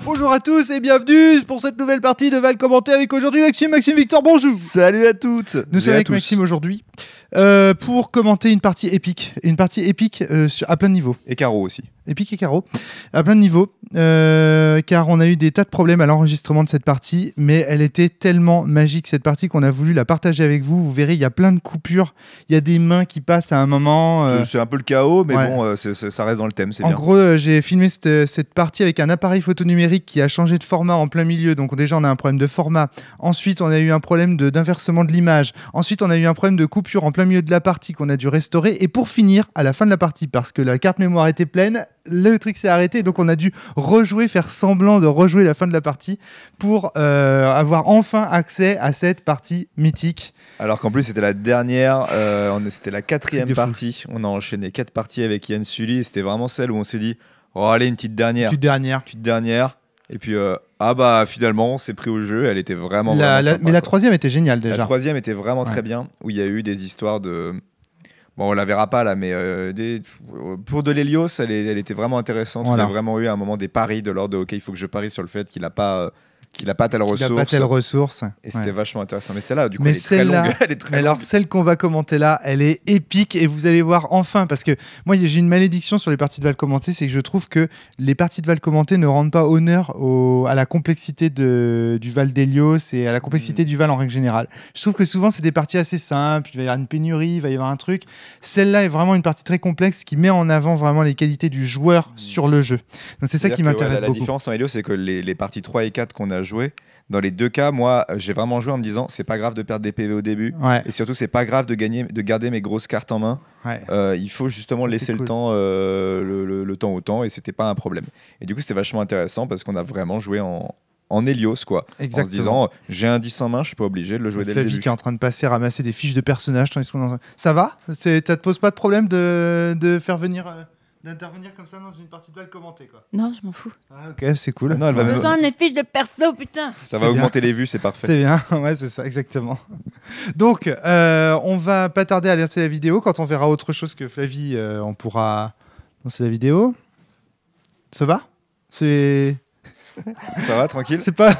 Bonjour à tous et bienvenue pour cette nouvelle partie de Val Commenté avec aujourd'hui Maxime Victor, bonjour. Salut à toutes. Nous sommes avec Maxime aujourd'hui pour commenter une partie épique à plein de niveaux. Et Caro aussi. Épique et Caro, à plein de niveaux, car on a eu des tas de problèmes à l'enregistrement de cette partie, mais elle était tellement magique cette partie qu'on a voulu la partager avec vous. Vous verrez, il y a plein de coupures, il y a des mains qui passent à un moment. C'est un peu le chaos, mais ouais. bon, ça reste dans le thème, c'est bien. En gros, j'ai filmé cette partie avec un appareil photo numérique qui a changé de format en plein milieu, donc déjà on a un problème de format. Ensuite, on a eu un problème d'inversement de l'image. Ensuite, on a eu un problème de coupure en plein milieu de la partie qu'on a dû restaurer. Et pour finir, à la fin de la partie, parce que la carte mémoire était pleine, le truc s'est arrêté, donc on a dû faire semblant de rejouer la fin de la partie pour avoir enfin accès à cette partie mythique. Alors qu'en plus c'était la dernière, c'était la 4e partie, on a enchaîné 4 parties avec Yann Sully, et c'était vraiment celle où on s'est dit oh allez une petite dernière, et puis finalement on s'est pris au jeu, elle était vraiment sympa, mais la 3e était géniale déjà. La 3e était vraiment très bien, où il y a eu des histoires de... Bon, on la verra pas là, mais pour de l'Hélios, elle était vraiment intéressante. Voilà. On a vraiment eu à un moment des paris de l'ordre de OK, il faut que je parie sur le fait qu'il n'a pas telle ressource. Et c'était vachement intéressant. Mais celle-là, du coup, elle est très longue. Alors, celle qu'on va commenter là, elle est épique et vous allez voir enfin, parce que moi, j'ai une malédiction sur les parties de Val Commenté, c'est que je trouve que les parties de Val Commenté ne rendent pas honneur à la complexité du Val d'Hélios et à la complexité du Val en règle générale. Je trouve que souvent, c'est des parties assez simples, il va y avoir une pénurie, il va y avoir un truc. Celle-là est vraiment une partie très complexe qui met en avant vraiment les qualités du joueur sur le jeu. Donc, c'est ça qui m'intéresse beaucoup. La différence en Hélios, c'est que les parties 3 et 4 qu'on a joué, dans les deux cas, moi j'ai vraiment joué en me disant c'est pas grave de perdre des PV au début, et surtout c'est pas grave de garder mes grosses cartes en main. Il faut justement laisser le temps le temps au temps, et c'était pas un problème. Et du coup c'était vachement intéressant parce qu'on a vraiment joué en Hélios, quoi. Exactement. En se disant j'ai un 10 en main, je suis pas obligé de le jouer dès le début. Qui est en train de passer, ramasser des fiches de personnages. Ça va ? Ça te pose pas de problème de faire venir d'intervenir comme ça dans une partie de Val Commenté, quoi. Non, je m'en fous. Ah, ok, c'est cool. Non, j'ai besoin des fiches de perso, putain. Ça va augmenter les vues, c'est parfait. C'est bien, ouais, c'est ça, exactement. Donc, on va pas tarder à lancer la vidéo. Quand on verra autre chose que Flavie, on pourra lancer la vidéo. Ça va ? Ça va, tranquille. C'est pas.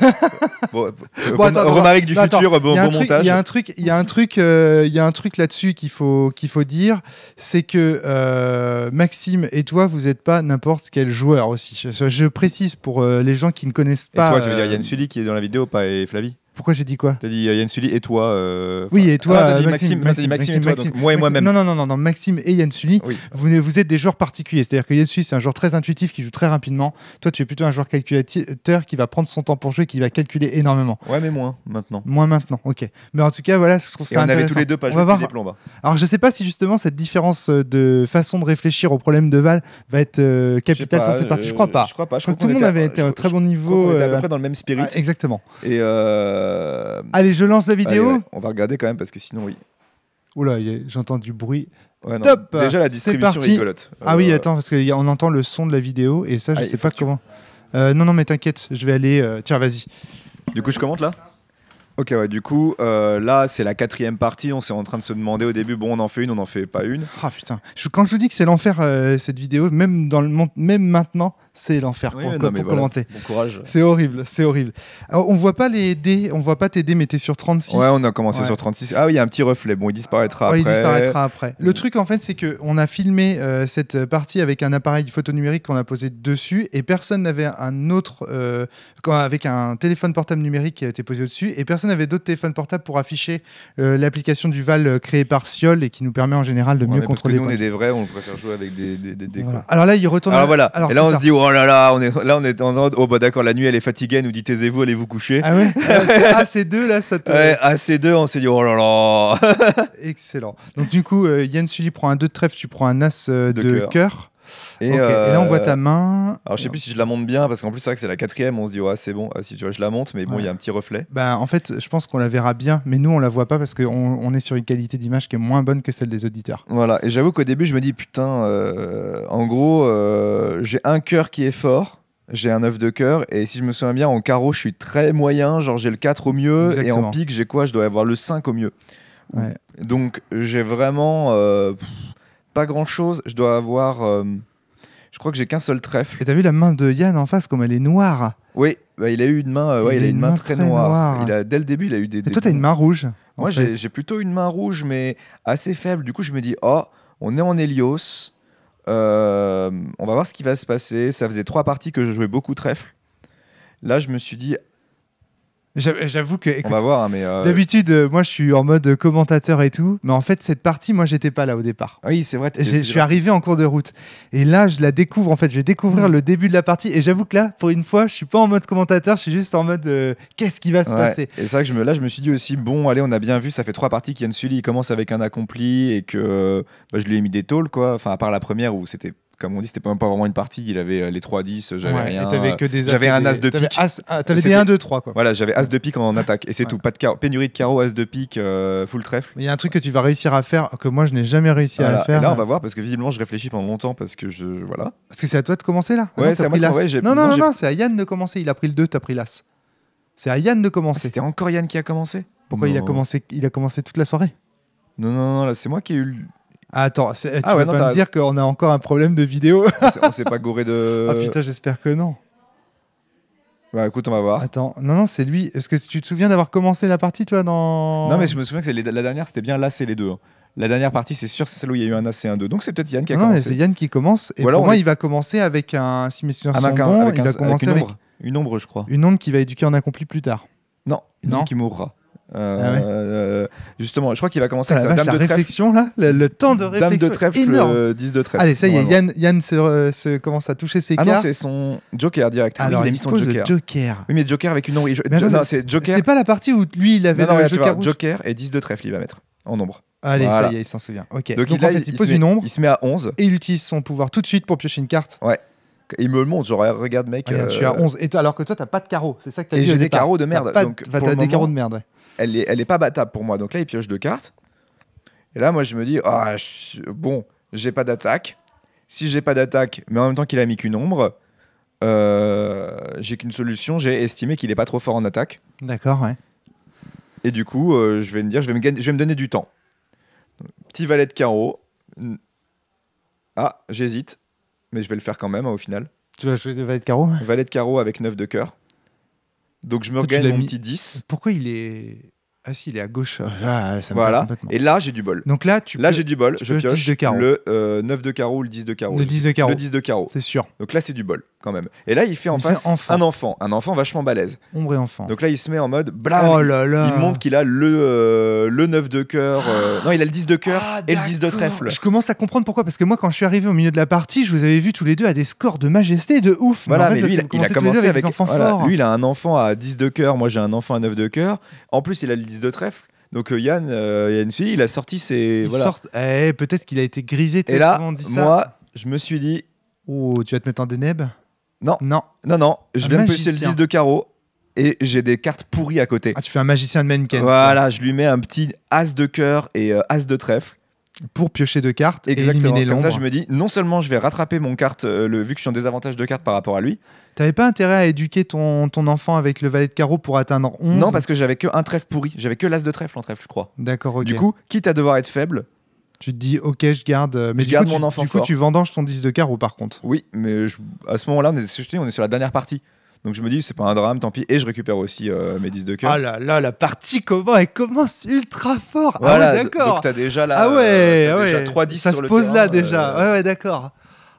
Remarque du futur, bon montage. Il y a un truc là-dessus qu'il faut dire, c'est que Maxime et toi, vous n'êtes pas n'importe quel joueur aussi. Je précise pour les gens qui ne connaissent pas. Et toi, tu veux dire Yann Sully qui est dans la vidéo, pas et Flavie ? Pourquoi j'ai dit quoi ? T'as dit Yann Sully et toi. Oui, et toi. T'as dit Maxime et toi, donc moi et moi-même. Non, Maxime et Yann Sully, oui. Vous êtes des joueurs particuliers. C'est-à-dire que Yann Sully, c'est un joueur très intuitif qui joue très rapidement. Toi, tu es plutôt un joueur calculateur qui va prendre son temps pour jouer, qui va calculer énormément. Ouais, mais moins maintenant. Moins maintenant, ok. Mais en tout cas, voilà, je trouve ça intéressant. On avait tous les deux pas joué depuis des plombes. Alors, je sais pas si justement cette différence de façon de réfléchir au problème de Val va être capitale sur cette partie. Je crois pas. Je crois pas. Je crois que tout le monde avait été à un très bon niveau. On était à peu près dans le même spirit. Exactement. Et allez, je lance la vidéo. Allez, on va regarder quand même parce que sinon, oui. Oula, j'entends du bruit. Ouais, non. Top. Déjà, la distribution est rigolote. Ah oui, attends, parce qu'on entend le son de la vidéo et ça, je sais pas comment. Non, mais t'inquiète, je vais aller. Tiens, vas-y. Du coup, je commente là ? Ok, ouais, du coup, là, c'est la 4e partie. On s'est en train de se demander au début, bon, on en fait une, on n'en fait pas une. Ah putain, quand je vous dis que c'est l'enfer, cette vidéo, même maintenant, c'est l'enfer pour commenter. Bon courage. C'est horrible. Alors, on voit pas les dés, on voit pas tes dés, mais t'es sur 36. Ouais, on a commencé sur 36. Ah oui, il y a un petit reflet. Bon, il disparaîtra après. Le truc, en fait, c'est qu'on a filmé cette partie avec un appareil photo numérique qu'on a posé dessus et personne n'avait un autre, avec un téléphone portable numérique qui a été posé au-dessus et personne n'avait d'autres téléphones portables pour afficher l'application du Val créée par Siol et qui nous permet en général de mieux contrôler. Parce que nous, on est des vrais, on préfère jouer avec des voilà. Alors là, il retourne. Alors, et là, on se dit, oh là là, on est en mode, oh bah d'accord, la nuit elle est fatiguée, elle nous dit taisez-vous, allez vous coucher. Ah ouais. AC2 là, ça te. Ouais, AC2, on s'est dit, oh là là. Excellent. Donc du coup, Yann Sully prend un 2 de trèfle, tu prends un as de cœur. Et, et là, on voit ta main. Alors, je sais plus si je la monte bien, parce qu'en plus, c'est vrai que c'est la 4e. On se dit, ouais, c'est bon. Si tu vois, je la monte, mais bon, il y a un petit reflet. Bah, en fait, je pense qu'on la verra bien, mais nous, on la voit pas parce qu'on est sur une qualité d'image qui est moins bonne que celle des auditeurs. Voilà. Et j'avoue qu'au début, je me dis, putain, en gros, j'ai un cœur qui est fort. J'ai un 9 de cœur. Et si je me souviens bien, en carreau, je suis très moyen. Genre, j'ai le 4 au mieux. Exactement. Et en pique, j'ai quoi ? Je dois avoir le 5 au mieux. Ouais. Donc j'ai vraiment pas grand-chose. Je dois avoir... je crois que j'ai qu'un seul trèfle. Et t'as vu la main de Yann en face, comme elle est noire? Oui, bah, il a eu une main, il a une main très noire. Dès le début, il a eu des... Et toi, t'as une main rouge? Moi, j'ai plutôt une main rouge, mais assez faible. Du coup, je me dis, on est en Hélios. On va voir ce qui va se passer. Ça faisait 3 parties que je jouais beaucoup trèfle. Là, je me suis dit... J'avoue que, écoute, on va voir, mais d'habitude, moi je suis en mode commentateur et tout, mais en fait cette partie, moi j'étais pas là au départ. Oui, c'est vrai. Je suis arrivé en cours de route et là je la découvre. En fait, je vais découvrir le début de la partie et j'avoue que là, pour une fois, je suis pas en mode commentateur, je suis juste en mode qu'est-ce qui va se passer. Et c'est vrai que là je me suis dit aussi, bon, allez, on a bien vu, ça fait 3 parties qu'Yann Sully il commence avec un accompli et que je lui ai mis des taules, quoi. Enfin, à part la première où c'était. Comme on dit, c'était même pas vraiment une partie. Il avait les 3-10, j'avais rien. J'avais un as de pique. T'avais des 1-2-3, quoi. Voilà, j'avais as de pique en attaque. Et c'est tout. Pas de pénurie de carreaux, as de pique, full trèfle. Il y a un truc que tu vas réussir à faire que moi je n'ai jamais réussi à faire. Et là, on va voir parce que visiblement, je réfléchis pendant longtemps parce que voilà. Parce que c'est à toi de commencer là. Ouais, c'est à moi de commencer. Non, c'est à Yann de commencer. Il a pris le 2, t'as pris l'as. C'est à Yann de commencer. C'était encore Yann qui a commencé. Pourquoi il a commencé toute la soirée? Non, là, c'est moi qui ai eu. Attends, tu vas pas me dire qu'on a encore un problème de vidéo? On s'est pas gouré de... Ah putain, j'espère que non. Bah écoute, on va voir. Attends, non, c'est lui. Est-ce que tu te souviens d'avoir commencé la partie, toi, dans... Non, mais je me souviens que la dernière, c'était bien l'as et les deux. La dernière partie, c'est sûr, c'est celle où il y a eu un as et un 2. Donc c'est peut-être Yann qui a commencé. Non, c'est Yann qui commence. Et pour moi, il va commencer avec un... Si mes souvenirs sont bons, il va commencer avec une ombre, je crois. Une ombre qui va éduquer en accompli plus tard. Non, une ombre qui mourra. Justement, je crois qu'il va commencer avec sa dame de trèfle. Réflexion là, le temps de réflexion. Dame de trèfle, 10 de trèfle. Allez, ça y est, Yann se commence à toucher ses cartes. Ah non, c'est son Joker direct. Alors, il a mis son Joker. Oui, mais Joker avec une ombre. Non, c'est Joker. C'était pas la partie où lui il avait le Joker rouge. Joker et 10 de trèfle, il va mettre en ombre. Allez, ça y est, il s'en souvient. Ok. Donc en fait, il pose une ombre. Il se met à 11. Et il utilise son pouvoir tout de suite pour piocher une carte. Ouais. Il me le montre, genre regarde mec. Je suis à 11. Alors que toi, t'as pas de carreaux. C'est ça que t'as dit. Et j'ai des carreaux de merde. T'as des carreaux de merde. Elle est pas battable pour moi. Donc là, il pioche 2 cartes. Et là, moi, je me dis, bon, j'ai pas d'attaque. Si j'ai pas d'attaque, mais en même temps qu'il a mis qu'une ombre, j'ai qu'une solution. J'ai estimé qu'il est pas trop fort en attaque. D'accord, ouais. Et du coup, je vais me donner du temps. Petit valet de carreau. Ah, j'hésite. Mais je vais le faire quand même, au final. Tu vas jouer le valet de carreau? Valet de carreau avec 9 de cœur. Donc je me regagne mon petit 10. Pourquoi il est... Ah si, il est à gauche. Voilà. Et là, j'ai du bol. Donc là, j'ai du bol. Je pioche le 9 de carreau ou le 10 de carreau. Le 10 de carreau. Le 10 de carreau. C'est sûr. Donc là, c'est du bol, quand même. Et là, il fait en face un enfant. Un enfant vachement balèze. Ombre et enfant. Donc là, il se met en mode... Blam, oh là là. Il montre qu'il a le 9 de cœur. Non, il a le 10 de cœur et le 10 de trèfle. Je commence à comprendre pourquoi. Parce que moi, quand je suis arrivé au milieu de la partie, je vous avais vu tous les deux à des scores de majesté de ouf. Voilà, mais lui, il a commencé avec... enfants forts. Lui, il a un enfant à 10 de cœur. Moi, j'ai un enfant à 9 de cœur. En plus, il a le 10 de trèfle. Donc Yann Sully, il a sorti ses... peut-être qu'il a été grisé. Et là, moi, je me suis dit... Oh, tu vas te mettre en déneb? Non. Je viens de piocher le 10 de carreau et j'ai des cartes pourries à côté. Ah, tu fais un magicien de Menken. Voilà, je lui mets un petit as de cœur et as de trèfle. Pour piocher 2 cartes. Exactement. Et éliminer l'ombre. Comme ça, je me dis, non seulement je vais rattraper mon carte, vu que je suis en désavantage de cartes par rapport à lui. T'avais pas intérêt à éduquer ton enfant avec le valet de carreau pour atteindre 11? Non, parce que j'avais que un trèfle pourri. J'avais que l'as de trèfle en trèfle, je crois. D'accord, ok. Du coup, quitte à devoir être faible... Tu te dis, ok, je garde... Mais je garde mon enfant fort. Du coup, tu vendanges ton 10 de carreau, par contre. Oui, mais à ce moment-là, on est sur la dernière partie. Donc je me dis, c'est pas un drame, tant pis. Et je récupère aussi mes 10 de cœur. Ah là là, la partie, elle commence ultra fort. Voilà, ah ouais, d'accord. Donc t'as déjà là... Ah ouais, déjà 3-10 ça sur le se pose terrain, là déjà. Ouais, d'accord.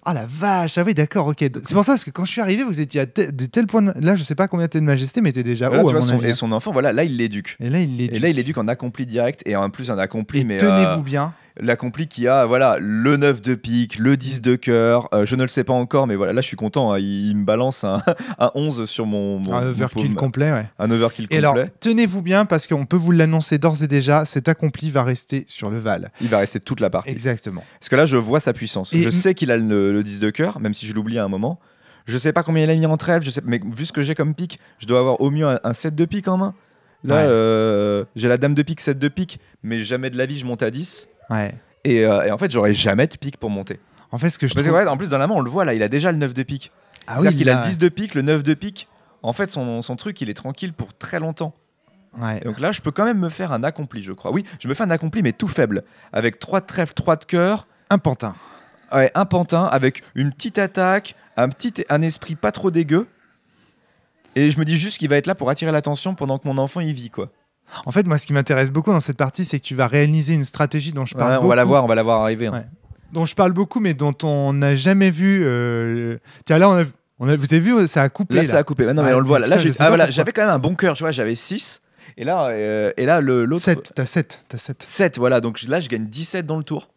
Ah la vache, ah oui, d'accord, ok. C'est pour ça, parce que quand je suis arrivé, vous étiez à des tels points... Là, je sais pas combien t'es de majesté, mais t'es déjà haut, à mon avis. Et son enfant, voilà, là, il l'éduque. Et là, il l'éduque en accompli direct. Et en plus, un accompli, mais... tenez-vous bien. L'accompli qui a le 9 de pique, le 10 de cœur, je ne le sais pas encore, mais voilà, là je suis content, hein, il me balance un 11 sur mon un overkill complet, ouais. Un overkill complet. Et alors, tenez-vous bien, parce qu'on peut vous l'annoncer d'ores et déjà, cet accompli va rester sur le Val. Il va rester toute la partie. Exactement. Parce que là, je vois sa puissance. Je sais qu'il a le 10 de cœur, même si je l'oublie à un moment. Je sais pas combien il a mis en trèfle, mais vu ce que j'ai comme pique, je dois avoir au mieux un 7 de pique en main. Là, j'ai la dame de pique, 7 de pique, mais jamais de la vie, je monte à 10. Ouais. Et en fait, j'aurais jamais de pique pour monter. En fait, ce que je trouve... en plus, dans la main, on le voit là, il a déjà le 9 de pique. Ah c'est-à-dire qu'il a le 10 de pique, le 9 de pique. En fait, son truc, il est tranquille pour très longtemps. Ouais. Et donc là, je peux quand même me faire un accompli, je crois. Oui, je me fais un accompli, mais tout faible. Avec 3 de trèfle, 3 de cœur. Un pantin. Ouais, un pantin avec une petite attaque, un esprit pas trop dégueu. Et je me dis juste qu'il va être là pour attirer l'attention pendant que mon enfant y vit, quoi. En fait, moi, ce qui m'intéresse beaucoup dans cette partie, c'est que tu vas réaliser une stratégie dont je parle beaucoup. On va la voir arriver. Hein. Ouais. Dont je parle beaucoup, mais dont on n'a jamais vu. Tiens, là, vous avez vu, ça a coupé. Là, ça a coupé. Mais on le voit. Là, voilà, j'avais quand même un bon cœur, tu vois, j'avais 6. Et là l'autre. 7, t'as 7. 7, voilà. Donc là, je gagne 17 dans le tour.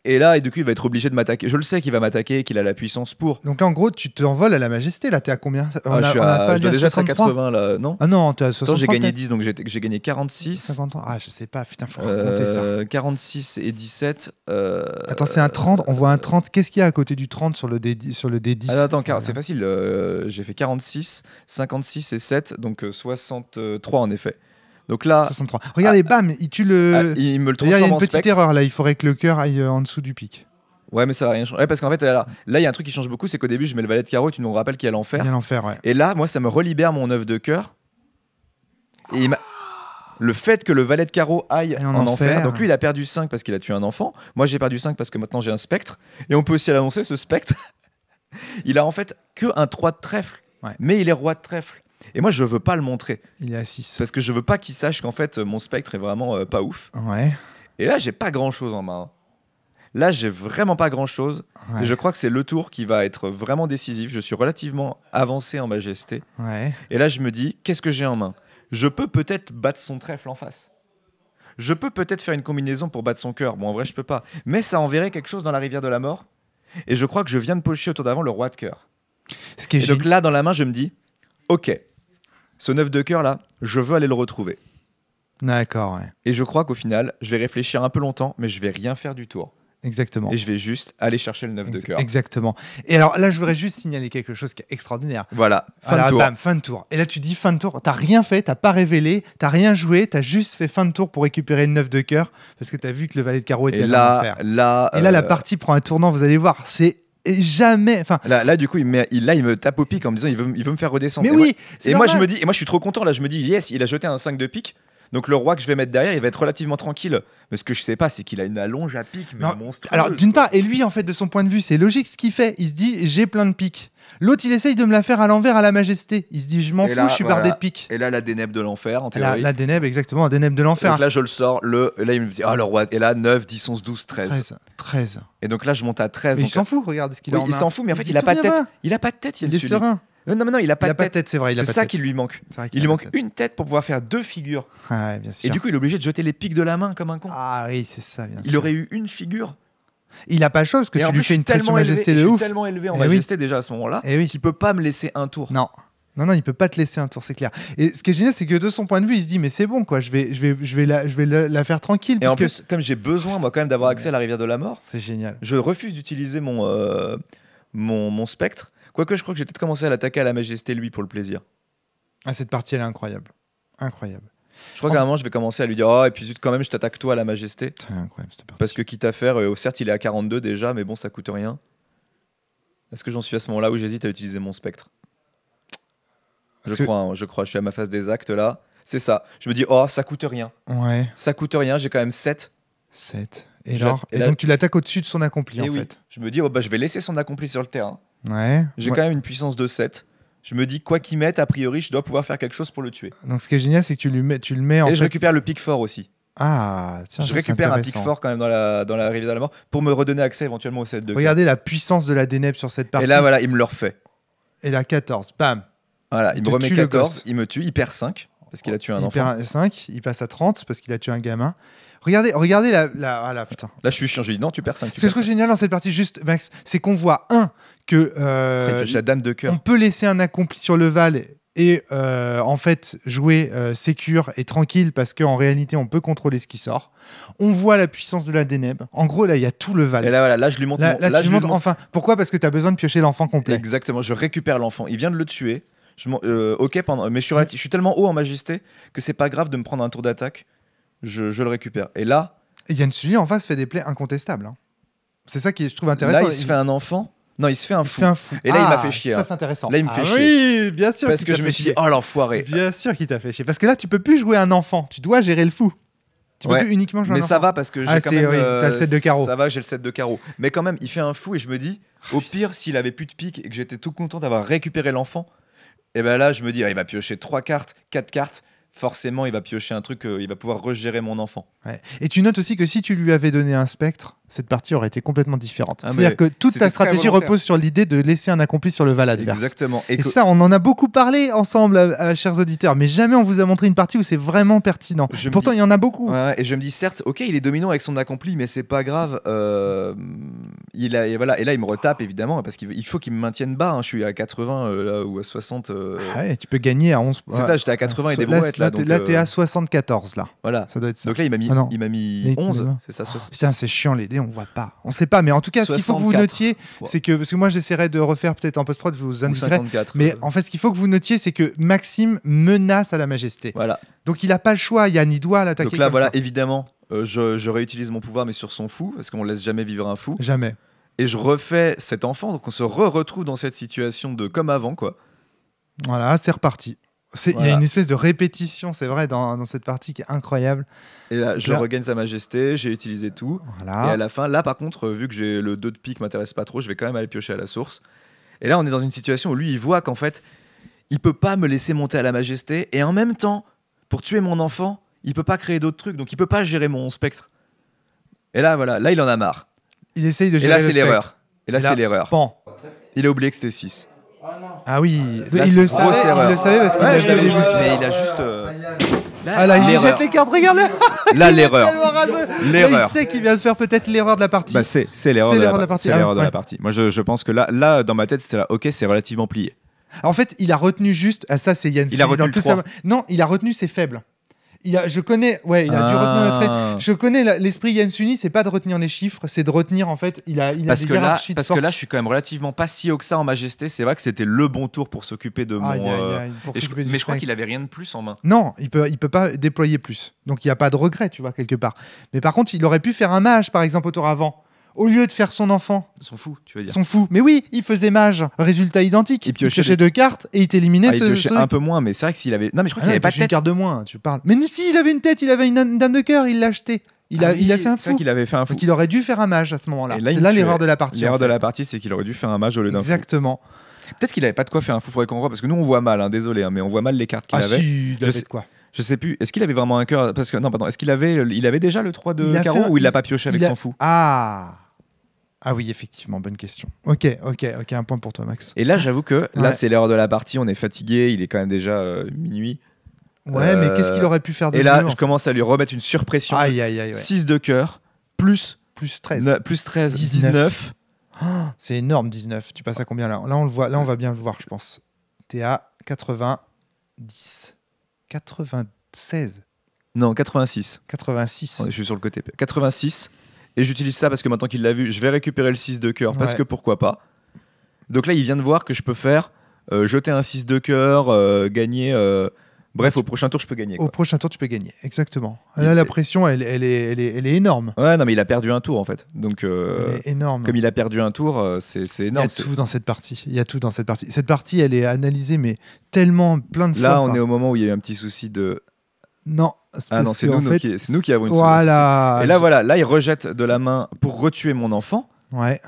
Et là, du coup, il va être obligé de m'attaquer. Je le sais qu'il va m'attaquer, qu'il a la puissance pour. Donc là, en gros, tu t'envoles à la majesté. Là, t'es à combien? Je dois déjà être à 80, là, non? Ah non, t'es à 63. Attends, j'ai gagné 10, donc j'ai gagné 46. 53. Ah, je sais pas, putain, faut raconter ça. 46 et 17. Attends, c'est un 30. On voit un 30. Qu'est-ce qu'il y a à côté du 30 sur le D10? Attends, c'est facile. J'ai fait 46, 56 et 7, donc 63 en effet. Donc là, 63. Regardez, bam, il tue le. Il me le transforme en spectre. Il y a une petite erreur là, il faudrait que le cœur aille en dessous du pic. Ouais, mais ça va rien changer. Ouais, parce qu'en fait, là, il y a un truc qui change beaucoup, c'est qu'au début, je mets le valet de carreau, tu nous rappelles qu'il y a l'enfer. Il y a l'enfer, ouais. Et là, moi, ça me relibère mon œuf de cœur. Et le fait que le valet de carreau aille en enfer. Donc lui, il a perdu 5 parce qu'il a tué un enfant. Moi, j'ai perdu 5 parce que maintenant, j'ai un spectre. Et on peut aussi l'annoncer, ce spectre. Il a en fait que un 3 de trèfle. Ouais. Mais il est roi de trèfle. Et moi, je veux pas le montrer. Il est à 6. Parce que je veux pas qu'il sache qu'en fait, mon spectre est vraiment pas ouf. Ouais. Et là, j'ai pas grand chose en main. Là, j'ai vraiment pas grand chose. Ouais. Et je crois que c'est le tour qui va être vraiment décisif. Je suis relativement avancé en majesté. Ouais. Et là, je me dis, qu'est-ce que j'ai en main? Je peux peut-être battre son trèfle en face. Je peux peut-être faire une combinaison pour battre son cœur. Bon, en vrai, je peux pas. Mais ça enverrait quelque chose dans la rivière de la mort. Et je crois que je viens de pocher autour d'avant le roi de cœur. Et donc là, dans la main, je me dis, ok, ce 9 de cœur là, je veux aller le retrouver. D'accord, ouais. Et je crois qu'au final, je vais réfléchir un peu longtemps, mais je vais rien faire du tour. Exactement. Et je vais juste aller chercher le 9 de cœur. Exactement. Et alors là, je voudrais juste signaler quelque chose qui est extraordinaire. Voilà, fin de tour. Bam, fin de tour. Et là, tu dis fin de tour. T'as rien fait, t'as pas révélé, t'as rien joué, t'as juste fait fin de tour pour récupérer le 9 de cœur parce que t'as vu que le valet de carreau était là. Et là, la partie prend un tournant. Vous allez voir, c'est jamais. Enfin. Là, du coup, il me tape au pic en me disant, il veut me faire redescendre. Mais oui. Et moi, je me dis, et moi, je suis trop content. Là, je me dis, yes, il a jeté un 5 de pique. Donc le roi que je vais mettre derrière, il va être relativement tranquille. Mais ce que je sais pas, c'est qu'il a une allonge à pique, mais monstrueuse. Alors d'une part, et lui en fait de son point de vue, c'est logique ce qu'il fait. Il se dit j'ai plein de piques. L'autre il essaye de me la faire à l'envers à la majesté. Il se dit je m'en fous, je suis bardé de piques. Et là la dénèbre de l'enfer en théorie. La dénèbre, exactement, la dénèbre de l'enfer. Donc là je le sors, et là il me dit le roi. Et là 9, 10, 11, 12, 13. 13. Et donc là je monte à 13. Mais il s'en fout, regarde ce qu'il a en main. Il s'en fout, mais en fait il a pas de tête. Il a pas de tête, il est serein. Non, il a pas de tête. C'est vrai, c'est ça qui lui manque. Il lui manque une tête pour pouvoir faire 2 figures. Ah, bien sûr. Et du coup, il est obligé de jeter les piques de la main comme un con. Ah oui, c'est ça, bien sûr. Il aurait eu une figure. Il a pas le choix parce que tu lui fais une pression majesté de ouf. Je suis tellement élevé en majesté déjà à ce moment-là qu'il peut pas me laisser un tour. Non, il peut pas te laisser un tour, c'est clair. Et ce qui est génial, c'est que de son point de vue, il se dit mais c'est bon quoi, je vais la faire tranquille. Et en plus, comme j'ai besoin moi quand même d'avoir accès à la rivière de la mort, c'est génial. Je refuse d'utiliser mon spectre. Quoique je crois que j'ai peut-être commencé à l'attaquer à la majesté lui pour le plaisir. Ah, cette partie elle est incroyable. Incroyable. Je crois qu'à un moment je vais commencer à lui dire oh et puis zut quand même je t'attaque toi à la majesté. C'est incroyable cette partie. Parce que quitte à faire, certes il est à 42 déjà mais bon ça coûte rien. Est-ce que j'en suis à ce moment-là où j'hésite à utiliser mon spectre? Je crois, je suis à ma phase des actes là. C'est ça. Je me dis oh ça coûte rien. Ouais. Ça coûte rien, j'ai quand même 7. 7. Et donc tu l'attaques au-dessus de son accompli en fait. Je me dis je vais laisser son accompli sur le terrain. Ouais. J'ai quand même une puissance de 7. Je me dis, quoi qu'il mette, a priori, je dois pouvoir faire quelque chose pour le tuer. Donc, ce qui est génial, c'est que tu le mets en fait... Et je récupère le pic fort aussi. Ah, tiens, je récupère un pic fort quand même dans la rivière de la mort pour me redonner accès éventuellement au 7 de. Regardez la puissance de la dénèbre sur cette partie. Et là, voilà, il me le refait. Et là, 14, bam. Voilà, il me remet 14, il me tue, il perd 5 parce qu'il a tué un enfant. Il perd 5, il passe à 30 parce qu'il a tué un gamin. Regardez la putain. Là, je suis chiant, j'ai dit non, tu perds 5. Ce qui est génial dans cette partie, juste, Max, c'est qu'on voit, que la dame de cœur. On peut laisser un accompli sur le Val et en fait jouer sécure et tranquille parce qu'en réalité, on peut contrôler ce qui sort. On voit la puissance de la dénèbre. En gros, là, il y a tout le Val. Et là, voilà, là, je lui montre. Là, je lui montre enfin. Pourquoi? Parce que tu as besoin de piocher l'enfant complet. Exactement, je récupère l'enfant. Il vient de le tuer. Mais je suis tellement haut en majesté que c'est pas grave de me prendre un tour d'attaque. Je le récupère. Et là. Yann Sully en face fait des plays incontestables. Hein. C'est ça qui je trouve intéressant. Là, il se fait un enfant. Non, il se fait un fou. Et là, il m'a fait chier. Ça, c'est intéressant. Là, il me fait chier. Oui, bien sûr. Parce que je me suis dit, oh l'enfoiré. Bien sûr qu'il t'a fait chier. Parce que là, tu peux plus jouer un enfant. Tu dois gérer le fou. Tu peux plus uniquement jouer un enfant. Mais ça va parce que j'ai quand même. T'as le 7 de carreau. Ça va, j'ai le 7 de carreau. Mais quand même, il fait un fou et je me dis, au pire, s'il avait plus de pique et que j'étais tout content d'avoir récupéré l'enfant, et ben là, je me dis, il va piocher 3 cartes, 4 cartes. Forcément, il va piocher un truc, il va pouvoir regérer mon enfant. Ouais. Et tu notes aussi que si tu lui avais donné un spectre, cette partie aurait été complètement différente. C'est-à-dire que toute ta stratégie repose sur l'idée de laisser un accompli sur le val adverse. Exactement. Et ça, on en a beaucoup parlé ensemble, chers auditeurs, mais jamais on vous a montré une partie où c'est vraiment pertinent. Pourtant, il y en a beaucoup. Ouais, et je me dis, certes, ok, il est dominant avec son accompli, mais c'est pas grave. Et là, il me retape, évidemment, parce qu'il faut qu'il me maintienne bas. Hein. Je suis à 80 là, ou à 60. Ah ouais, tu peux gagner à 11. C'est ça, j'étais à 80 et des brouettes. Là, t'es à 74, là. Voilà. Ça doit être ça. Donc là, il m'a mis 11. C'est ça, 60. Putain, c'est chiant les dés, on voit pas. On sait pas, mais en tout cas, ce qu'il faut que vous notiez, c'est que, parce que moi j'essaierai de refaire peut-être en post-prod, je vous indiquerai. Mais en fait, ce qu'il faut que vous notiez, c'est que Maxime menace à la majesté. Voilà. Donc il a pas le choix, Yann, il doit l'attaquer. Donc là, voilà, évidemment, je réutilise mon pouvoir, mais sur son fou, parce qu'on laisse jamais vivre un fou. Jamais. Et je refais cet enfant, donc on se retrouve dans cette situation de comme avant, quoi. Voilà, c'est reparti. Il y a une espèce de répétition, c'est vrai, dans cette partie qui est incroyable. Et là, je regagne sa majesté, j'ai utilisé tout. Voilà. Et à la fin, là par contre, vu que j'ai le 2 de pique m'intéresse pas trop, je vais quand même aller piocher à la source. Et là, on est dans une situation où lui, il voit qu'en fait, il peut pas me laisser monter à la majesté. Et en même temps, pour tuer mon enfant, il peut pas créer d'autres trucs. Donc il peut pas gérer mon spectre. Et là, voilà, là, il en a marre. Il essaye de gérer le spectre. Et là, c'est l'erreur. Bon. Il a oublié que c'était 6. Ah oui, là, il le savait parce qu'il l'avait joué. Mais il a juste... Là, il jette les cartes, regarde-le. Là, l'erreur. Il sait qu'il vient de faire peut-être l'erreur de la partie. Bah, c'est l'erreur de la partie. C'est l'erreur de la partie. Moi, je pense que là, dans ma tête, c'était là, ok, c'est relativement plié. En fait, il a retenu juste... Ah, ça, c'est Yann. Il a retenu le 3. Non, il a retenu ses faibles. Je connais, il a dû retenir le trait. Je connais l'esprit Yann Suni, c'est pas de retenir les chiffres, c'est de retenir en fait. Il a des hiérarchies de force. Parce que là, je suis quand même relativement pas si haut que ça en majesté. C'est vrai que c'était le bon tour pour s'occuper de mon. Mais je crois qu'il avait rien de plus en main. Non, il peut pas déployer plus. Donc il y a pas de regret, tu vois quelque part. Mais par contre, il aurait pu faire un mage, par exemple, au tour avant. Au lieu de faire son enfant. Son fou, tu veux dire. Son fou. Mais oui, il faisait mage. Résultat identique. Il piochait 2 cartes et il t'éliminait il piochait un peu moins, mais c'est vrai que s'il avait. Non, mais je crois qu'il avait pas de tête. Une carte de moins, tu parles. Mais si, il avait une tête, il avait une dame de cœur, il l'a acheté. Il a fait un fou. C'est vrai qu'il avait fait un fou. Donc il aurait dû faire un mage à ce moment-là. C'est là l'erreur de la partie. L'erreur de la partie, c'est qu'il aurait dû faire un mage au lieu d'un fou. Exactement. Peut-être qu'il avait pas de quoi faire un fou, faudrait qu'on voit, parce que nous on voit mal, désolé, mais on voit mal les cartes qu'il avait. Ah si, il avait de quoi. Je sais plus, est-ce qu'il avait vraiment un cœur? Parce que non, pardon, est-ce qu'il avait déjà le 3 de carreau ou il l'a pas pioché avec son fou? Ah oui, effectivement, bonne question. Ok, un point pour toi, Max. Et là, j'avoue que là, c'est l'heure de la partie, on est fatigué, il est quand même déjà minuit. Ouais, mais qu'est-ce qu'il aurait pu faire de mieux? Et là, je commence à lui remettre une surpression. Aïe. 6 de cœur, plus 13. Plus 13, 19. Oh, c'est énorme, 19. Tu passes à combien là? Là, on le voit, là, on va bien le voir, je pense. T'es à 90. 96. Non, 86. 86. Je suis sur le côté. 86. Et j'utilise ça parce que maintenant qu'il l'a vu, je vais récupérer le 6 de cœur parce que pourquoi pas. Donc là, il vient de voir que je peux faire jeter un 6 de cœur, gagner. Bref, au prochain tour, je peux gagner. Quoi. Au prochain tour, tu peux gagner, exactement. Là, la pression, elle est énorme. Ouais, non, mais il a perdu un tour en fait. Donc, elle est énorme. Comme il a perdu un tour, c'est énorme. Il y a tout dans cette partie. Cette partie, elle est analysée, mais tellement plein de fois. Là, on est au moment où il y a eu un petit souci de. Non. C'est nous qui avons une voilà. Et là, là, il rejette de la main pour retuer mon enfant. Ouais.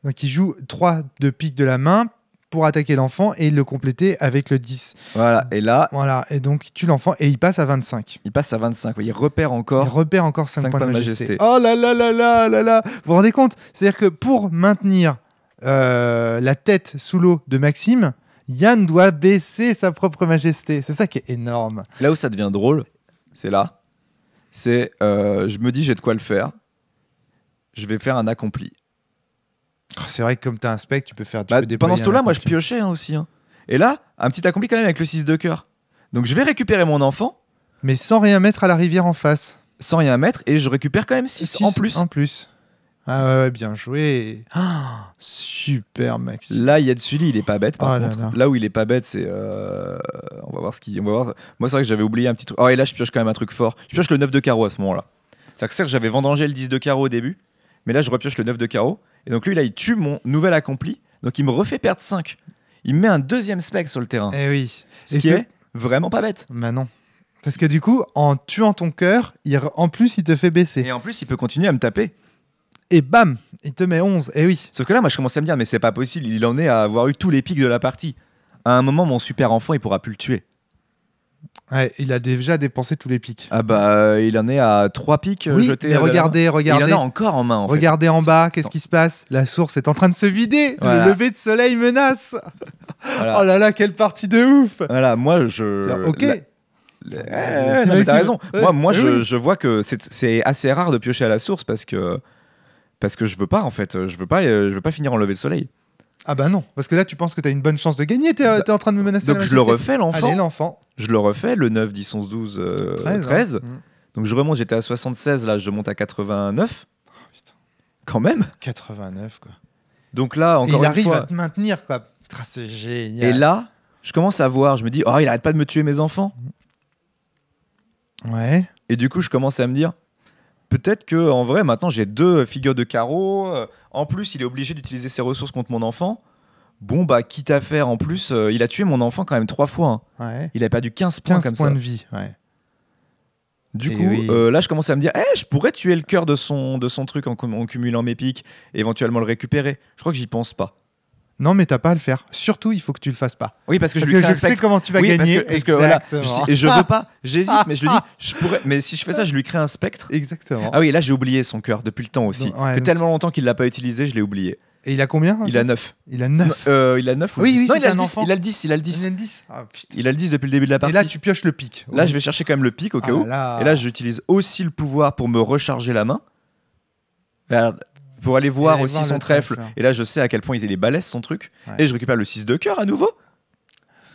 Donc, il joue 3 de pique de la main pour attaquer l'enfant et le compléter avec le 10. Voilà. Et là. Voilà. Et donc, il tue l'enfant et il passe à 25. Il passe à 25. Il repère encore. 5 points de majesté. Oh là là là là là là. Vous vous rendez compte? C'est-à-dire que pour maintenir la tête sous l'eau de Maxime, Yann doit baisser sa propre majesté. C'est ça qui est énorme. Là où ça devient drôle, c'est là. C'est, je me dis, j'ai de quoi le faire. Je vais faire un accompli. C'est vrai que comme tu as un spec, tu peux faire. Pendant ce tour-là, moi, je piochais aussi. Et là, un petit accompli quand même avec le 6 de cœur. Donc, je vais récupérer mon enfant. Mais sans rien mettre à la rivière en face. Sans rien mettre. Et je récupère quand même 6 en plus. En plus. Ah ouais, bien joué. Super, Maxime. Là, Yatsuli, il est pas bête par contre. Là où il est pas bête, c'est. On va voir ce qu'il. Moi, c'est vrai que j'avais oublié un petit truc. Oh, et là, je pioche quand même un truc fort. Je pioche le 9 de carreau à ce moment-là. C'est-à-dire que je vais vendanger le 10 de carreau au début. Mais là, je repioche le 9 de carreau. Et donc lui, là, il tue mon nouvel accompli. Donc il me refait perdre 5. Il me met un deuxième spectre sur le terrain. Eh oui. Ce qui est vraiment pas bête. Bah non. Parce que du coup, en tuant ton cœur, en plus, il te fait baisser. Et en plus, il peut continuer à me taper. Et bam, il te met 11. Eh oui. Sauf que là, moi, je commençais à me dire, mais c'est pas possible. Il en est à avoir eu tous les pics de la partie. À un moment, mon super enfant, il pourra plus le tuer. Ouais, il a déjà dépensé tous les pics. Ah bah, il en est à 3 pics oui, jetés. Mais regardez. Il en a encore en main, en regardez fait. en bas, qu'est-ce qui se passe? La source est en train de se vider. Voilà. Le lever de soleil menace. Voilà. Oh là là, quelle partie de ouf. Voilà, moi, je... Ok. Non, mais t'as raison. Moi, je vois que c'est assez rare de piocher à la source parce que je veux pas, en fait. Je veux pas finir en lever de soleil. Ah bah non, parce que là, tu penses que t'as une bonne chance de gagner. T'es en train de me menacer. Donc je le refais, l'enfant. Allez, l'enfant. Je le refais, le 9, 10, 11, 12, 13. Hein. Donc je remonte, j'étais à 76, là, je monte à 89. Oh, putain. Quand même. 89, quoi. Donc là, encore il une arrive fois... à te maintenir, quoi. C'est génial. Et là, je commence à voir, je me dis, oh, il arrête pas de me tuer mes enfants. Ouais. Et du coup, je commence à me dire, peut-être que en vrai, maintenant, j'ai 2 figures de carreau. En plus, il est obligé d'utiliser ses ressources contre mon enfant. Bon, bah, quitte à faire, en plus, il a tué mon enfant quand même 3 fois. Hein. Ouais. Il a perdu 15 points comme points ça. de vie, ouais. Du coup, là, je commence à me dire, je pourrais tuer le cœur de son truc en cumulant mes pics, et éventuellement le récupérer. Je crois que j'y pense pas. Non, mais t'as pas à le faire. Surtout, il faut que tu le fasses pas. Oui, parce que je sais comment tu vas gagner. Parce que voilà, je veux pas, j'hésite, mais je le dis, je pourrais. Mais si je fais ça, je lui crée un spectre. Exactement. Ah oui, là j'ai oublié son cœur depuis le temps aussi. Donc, ouais, fait tellement longtemps qu'il l'a pas utilisé, je l'ai oublié. Et il a combien? Il a 9. Il a 9. Il a 9 ou oui, 10. oui, Non, c'est il a un 10. enfant. Il a le 10. Il a le 10. Il a le 10. Oh, putain. Il a le 10 depuis le début de la partie. Et là, tu pioches le pic. Là, je vais chercher quand même le pic au cas où. Là. Et là, j'utilise aussi le pouvoir pour me recharger la main. Pour aller voir aussi son trèfle. Et là, je sais à quel point il est balèze son truc. Ouais. Et je récupère le 6 de cœur à nouveau.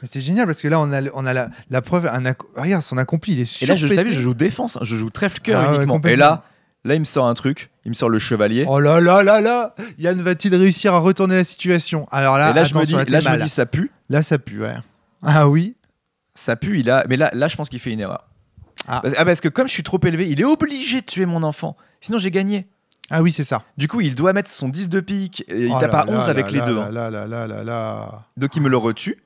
Mais c'est génial parce que là, on a la preuve. Regarde, son accompli, il est super. Et là, t'as vu, je joue défense. Je joue trèfle cœur uniquement. Et là, il me sort un truc. Il me sort le chevalier. Oh là là là là. Yann va-t-il réussir à retourner la situation? Alors là, et là, je me dis, ça pue. Là, ça pue, ouais. Ah oui. Ça pue, mais là, je pense qu'il fait une erreur. Parce que comme je suis trop élevé, il est obligé de tuer mon enfant. Sinon, j'ai gagné. Ah oui, c'est ça. Du coup, il doit mettre son 10 de pique et il tape à 11 avec les deux. Donc, il me le retue.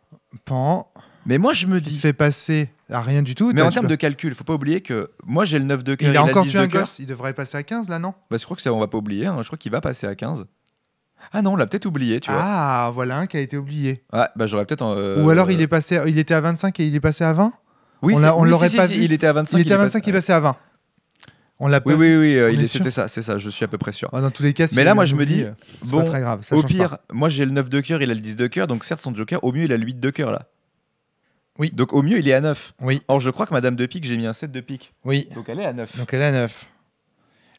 Pan. Mais moi, je me dis. Il fait passer à rien du tout. Mais en termes de calcul, faut pas oublier que moi, j'ai le 9 de cœur. Il a encore tué un gosse. Il devrait passer à 15 là, non? Bah, je crois que on va pas oublier. Hein. Je crois qu'il va passer à 15. Ah non, on l'a peut-être oublié, tu vois. Ah, voilà un qui a été oublié. Ouais, bah j'aurais peut-être. Ou alors il était à 25 et il est passé à 20. Oui, on l'aurait pas vu. Il était à 25. Il était à 25 et il est passé à 20. On l'a pas oui, c'est ça, je suis à peu près sûr. Dans tous les cas, mais là, moi, je me dis, bon, pas très grave, au pire, moi j'ai le 9 de cœur, il a le 10 de cœur, donc certes, son joker, au mieux, il a le 8 de cœur là. Oui. Donc au mieux, il est à 9. Oui. Or, je crois que Madame de pique, j'ai mis un 7 de pique. Oui. Donc elle est à 9. Donc elle est à 9.